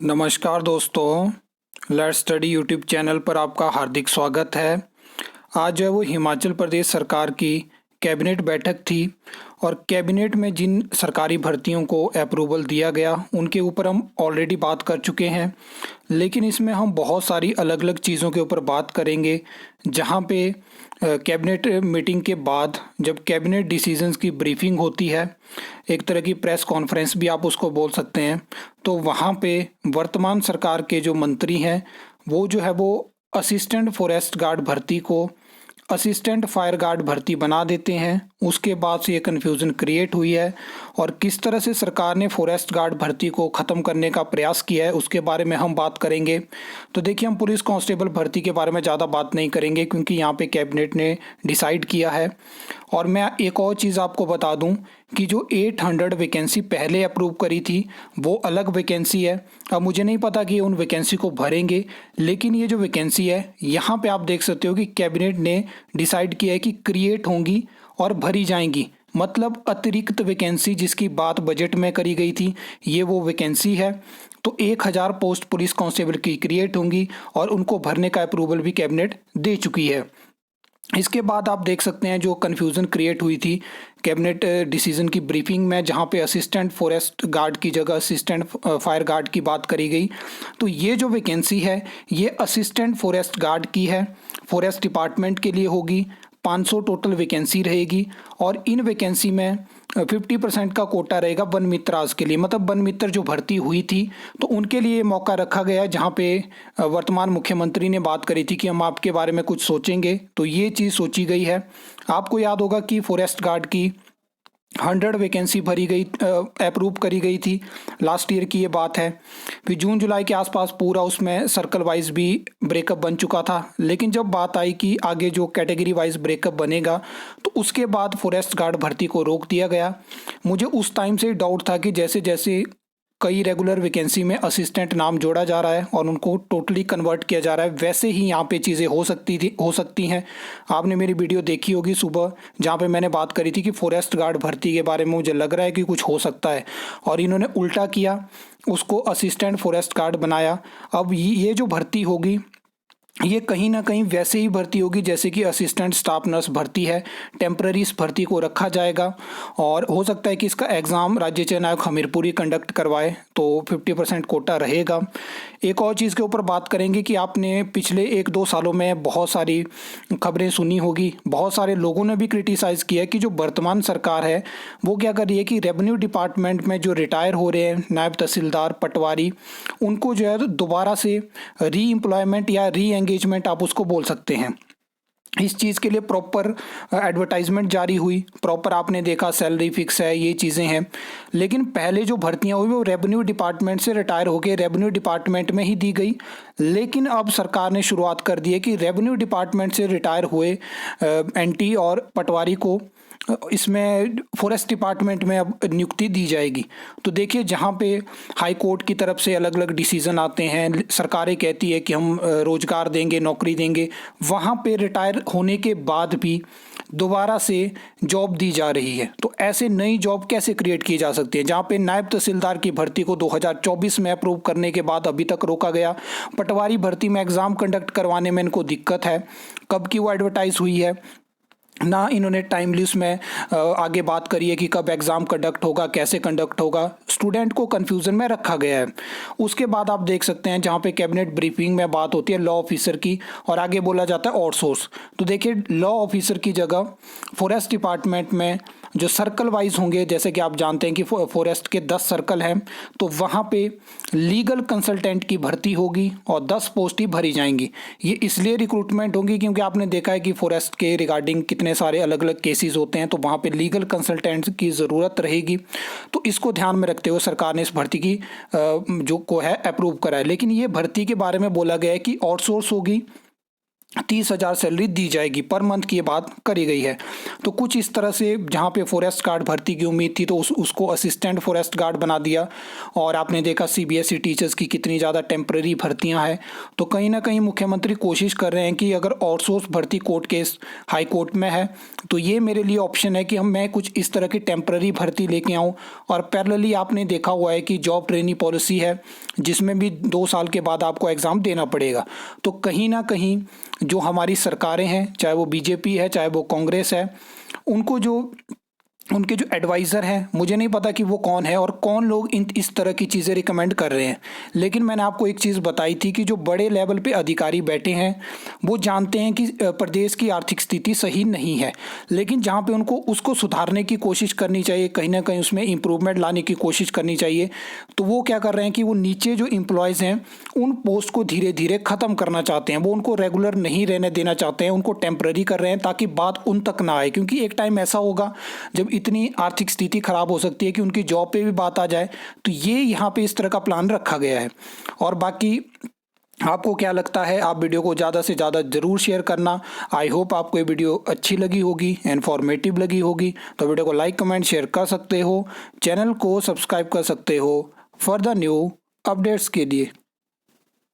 नमस्कार दोस्तों, let's study YouTube channel पर आपका हार्दिक स्वागत है। आज जो है वो हिमाचल प्रदेश सरकार की कैबिनेट बैठक थी और कैबिनेट में जिन सरकारी भर्तियों को अप्रूवल दिया गया उनके ऊपर हम ऑलरेडी बात कर चुके हैं, लेकिन इसमें हम बहुत सारी अलग अलग चीज़ों के ऊपर बात करेंगे। जहां पे कैबिनेट मीटिंग के बाद जब कैबिनेट डिसीजंस की ब्रीफिंग होती है, एक तरह की प्रेस कॉन्फ्रेंस भी आप उसको बोल सकते हैं, तो वहाँ पे वर्तमान सरकार के जो मंत्री हैं वो जो है वो असिस्टेंट फॉरेस्ट गार्ड भर्ती को असिस्टेंट फायर गार्ड भर्ती बना देते हैं। उसके बाद से ये कन्फ्यूज़न क्रिएट हुई है और किस तरह से सरकार ने फॉरेस्ट गार्ड भर्ती को ख़त्म करने का प्रयास किया है उसके बारे में हम बात करेंगे। तो देखिए, हम पुलिस कांस्टेबल भर्ती के बारे में ज़्यादा बात नहीं करेंगे क्योंकि यहाँ पे कैबिनेट ने डिसाइड किया है। और मैं एक और चीज़ आपको बता दूं कि जो 800 वैकेंसी पहले अप्रूव करी थी वो अलग वैकेंसी है। अब मुझे नहीं पता कि उन वैकेंसी को भरेंगे, लेकिन ये जो वैकेंसी है यहाँ पे आप देख सकते हो कि कैबिनेट ने डिसाइड किया है कि क्रिएट होंगी और भरी जाएंगी। मतलब अतिरिक्त वैकेंसी जिसकी बात बजट में करी गई थी, ये वो वैकेंसी है। तो 1000 पोस्ट पुलिस कांस्टेबल की क्रिएट होंगी और उनको भरने का अप्रूवल भी कैबिनेट दे चुकी है। इसके बाद आप देख सकते हैं जो कन्फ्यूज़न क्रिएट हुई थी कैबिनेट डिसीजन की ब्रीफिंग में, जहां पे असिस्टेंट फॉरेस्ट गार्ड की जगह असिस्टेंट फायर गार्ड की बात करी गई। तो ये जो वैकेंसी है ये असिस्टेंट फॉरेस्ट गार्ड की है, फॉरेस्ट डिपार्टमेंट के लिए होगी। 500 टोटल वैकेंसी रहेगी और इन वैकेंसी में 50% का कोटा रहेगा वन मित्रास के लिए। मतलब वन मित्र जो भर्ती हुई थी तो उनके लिए मौका रखा गया, जहां पे वर्तमान मुख्यमंत्री ने बात करी थी कि हम आपके बारे में कुछ सोचेंगे, तो ये चीज़ सोची गई है। आपको याद होगा कि फॉरेस्ट गार्ड की 100 वैकेंसी भरी गई, अप्रूव करी गई थी। लास्ट ईयर की ये बात है। फिर जून जुलाई के आसपास पूरा उसमें सर्कल वाइज भी ब्रेकअप बन चुका था, लेकिन जब बात आई कि आगे जो कैटेगरी वाइज ब्रेकअप बनेगा तो उसके बाद फॉरेस्ट गार्ड भर्ती को रोक दिया गया। मुझे उस टाइम से डाउट था कि जैसे जैसे कई रेगुलर वैकेंसी में असिस्टेंट नाम जोड़ा जा रहा है और उनको टोटली कन्वर्ट किया जा रहा है, वैसे ही यहाँ पे चीज़ें हो सकती हैं। आपने मेरी वीडियो देखी होगी सुबह, जहाँ पे मैंने बात करी थी कि फॉरेस्ट गार्ड भर्ती के बारे में मुझे लग रहा है कि कुछ हो सकता है, और इन्होंने उल्टा किया, उसको असिस्टेंट फॉरेस्ट गार्ड बनाया। अब ये जो भर्ती होगी ये कहीं ना कहीं वैसे ही भर्ती होगी जैसे कि असिस्टेंट स्टाफ नर्स भर्ती है। टेम्पररी इस भर्ती को रखा जाएगा और हो सकता है कि इसका एग्ज़ाम राज्य चयन आयोग हमीरपुर ही कंडक्ट करवाए, तो 50% कोटा रहेगा। एक और चीज़ के ऊपर बात करेंगे कि आपने पिछले 1-2 सालों में बहुत सारी खबरें सुनी होगी, बहुत सारे लोगों ने भी क्रिटिसाइज़ किया कि जो वर्तमान सरकार है वो क्या कर रही है कि रेवेन्यू डिपार्टमेंट में जो रिटायर हो रहे हैं नायब तहसीलदार पटवारी, उनको जो है दोबारा से री एम्प्लॉयमेंट या री एंगेजमेंट आप उसको बोल सकते हैं। इस चीज़ के लिए प्रॉपर एडवर्टाइजमेंट जारी हुई, प्रॉपर आपने देखा सैलरी फिक्स है, ये चीज़ें हैं। लेकिन पहले जो भर्तियां हुई वो रेवेन्यू डिपार्टमेंट से रिटायर होकर रेवेन्यू डिपार्टमेंट में ही दी गई, लेकिन अब सरकार ने शुरुआत कर दी है कि रेवेन्यू डिपार्टमेंट से रिटायर हुए एनटी और पटवारी को इसमें फॉरेस्ट डिपार्टमेंट में अब नियुक्ति दी जाएगी। तो देखिए, जहाँ पे हाई कोर्ट की तरफ से अलग अलग डिसीजन आते हैं, सरकारें कहती है कि हम रोजगार देंगे, नौकरी देंगे, वहाँ पे रिटायर होने के बाद भी दोबारा से जॉब दी जा रही है। तो ऐसे नई जॉब कैसे क्रिएट की जा सकती है? जहाँ पे नायब तहसीलदार की भर्ती को 2024 में अप्रूव करने के बाद अभी तक रोका गया, पटवारी भर्ती में एग्ज़ाम कंडक्ट करवाने में इनको दिक्कत है, कब की वो एडवर्टाइज हुई है ना, इन्होंने टाइमली उसमें आगे बात करी है कि कब एग्ज़ाम कंडक्ट होगा, कैसे कंडक्ट होगा, स्टूडेंट को कंफ्यूजन में रखा गया है। उसके बाद आप देख सकते हैं जहाँ पे कैबिनेट ब्रीफिंग में बात होती है लॉ ऑफिसर की और आगे बोला जाता है आउटसोर्स। तो देखिए, लॉ ऑफिसर की जगह फॉरेस्ट डिपार्टमेंट में जो सर्कल वाइज होंगे, जैसे कि आप जानते हैं कि फॉरेस्ट के 10 सर्कल हैं, तो वहाँ पे लीगल कंसल्टेंट की भर्ती होगी और 10 पोस्ट ही भरी जाएंगी। ये इसलिए रिक्रूटमेंट होगी क्योंकि आपने देखा है कि फॉरेस्ट के रिगार्डिंग कितने सारे अलग अलग केसेस होते हैं, तो वहाँ पे लीगल कंसल्टेंट की ज़रूरत रहेगी। तो इसको ध्यान में रखते हुए सरकार ने इस भर्ती की जो को है अप्रूव करा है। लेकिन ये भर्ती के बारे में बोला गया है कि आउटसोर्स होगी 30,000 सैलरी दी जाएगी पर मंथ की ये बात करी गई है। तो कुछ इस तरह से जहाँ पे फॉरेस्ट गार्ड भर्ती की उम्मीद थी तो उसको असिस्टेंट फॉरेस्ट गार्ड बना दिया। और आपने देखा सीबीएसई टीचर्स की कितनी ज़्यादा टेम्पररी भर्तियाँ हैं। तो कहीं ना कहीं मुख्यमंत्री कोशिश कर रहे हैं कि अगर आउटसोर्स भर्ती कोर्ट केस हाई कोर्ट में है तो ये मेरे लिए ऑप्शन है कि मैं कुछ इस तरह की टेम्पररी भर्ती लेके आऊँ। और पैरेलली आपने देखा हुआ है कि जॉब ट्रेनिंग पॉलिसी है जिसमें भी 2 साल के बाद आपको एग्ज़ाम देना पड़ेगा। तो कहीं ना कहीं जो हमारी सरकारें हैं, चाहे वो बीजेपी है चाहे वो कांग्रेस है, उनके जो एडवाइज़र हैं, मुझे नहीं पता कि वो कौन है और कौन लोग इस तरह की चीज़ें रिकमेंड कर रहे हैं। लेकिन मैंने आपको एक चीज़ बताई थी कि जो बड़े लेवल पे अधिकारी बैठे हैं वो जानते हैं कि प्रदेश की आर्थिक स्थिति सही नहीं है, लेकिन जहाँ पे उनको उसको सुधारने की कोशिश करनी चाहिए, कहीं ना कहीं उसमें इम्प्रूवमेंट लाने की कोशिश करनी चाहिए। तो वो क्या कर रहे हैं कि वो नीचे जो एम्प्लॉयज़ हैं उन पोस्ट को धीरे धीरे ख़त्म करना चाहते हैं। वो उनको रेगुलर नहीं रहने देना चाहते हैं, उनको टेम्पररी कर रहे हैं ताकि बात उन तक ना आए, क्योंकि एक टाइम ऐसा होगा जब इतनी आर्थिक स्थिति खराब हो सकती है कि उनकी जॉब पे भी बात आ जाए। तो ये यहाँ पे इस तरह का प्लान रखा गया है। और बाकी आपको क्या लगता है, आप वीडियो को ज़्यादा से ज़्यादा ज़रूर शेयर करना। आई होप आपको ये वीडियो अच्छी लगी होगी, इन्फॉर्मेटिव लगी होगी। तो वीडियो को लाइक कमेंट शेयर कर सकते हो, चैनल को सब्सक्राइब कर सकते हो फॉर द न्यू अपडेट्स के लिए।